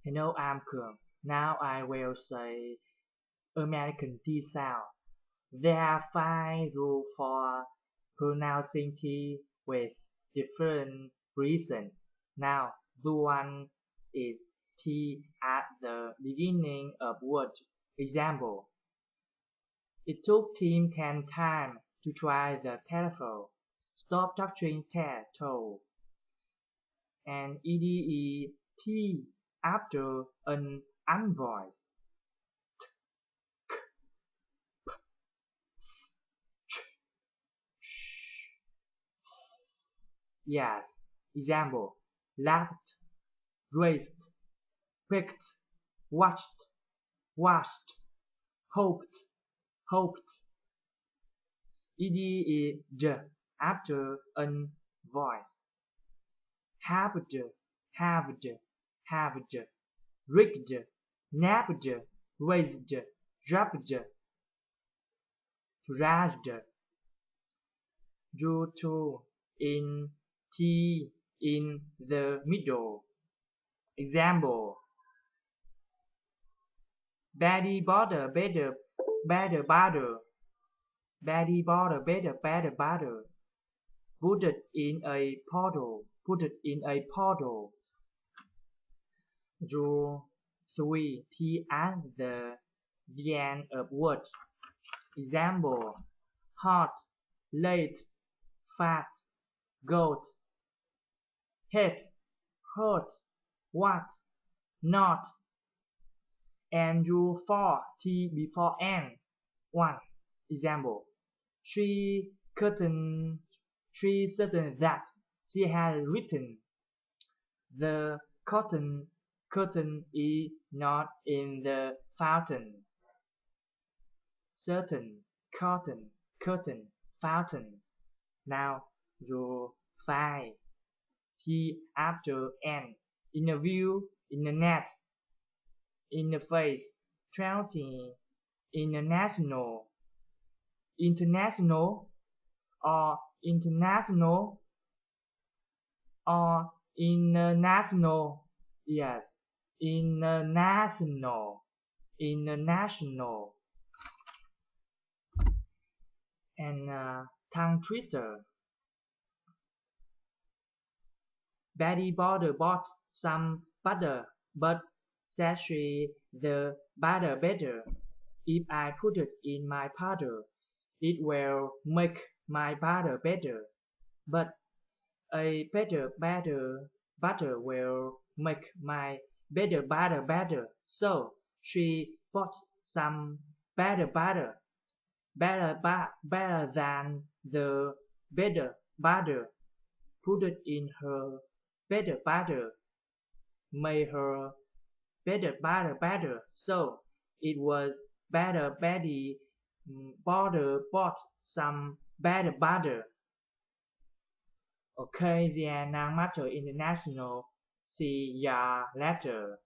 Hello, I'm Cường. Now I will say American T sound. There are 5 rules for pronouncing T with different reasons. Now, the one is T at the beginning of word. Example: It took Tim 10 time to try the telephone. Stop touching cattle. And ede T after an unvoiced. Yes. Example: laughed, raised, picked, watched, washed, hoped, hoped. Ed is after an voice. Halved, halved, halved. Rigged, napped, raised, dropped, thrashed. Due to in T in the middle. Example: Betty bother, better, better, butter. Betty bother, better, better, butter. Put it in a bottle. Put it in a bottle. Draw 3 T at the end of word. Example: hot, late, fat, goat, head, hurt, what, not. And rule 4 T before N. 1. Example: She certain that she had written. The curtain is not in the fountain. Certain, curtain, fountain. Now rule 5 T after N. Interview, internet, interface, 20, international, international, or international, or international. Yes, international, international. And tongue twister. Betty Botter bought some butter, but said she the butter better. If I put it in my powder, it will make my butter better. But a better butter will make my better butter better. So she bought some better butter, better than the better butter. Put it in her better butter, made her better butter better. So it was better Betty Botter bought some better butter. Okay, the Nang Matter International. See ya later.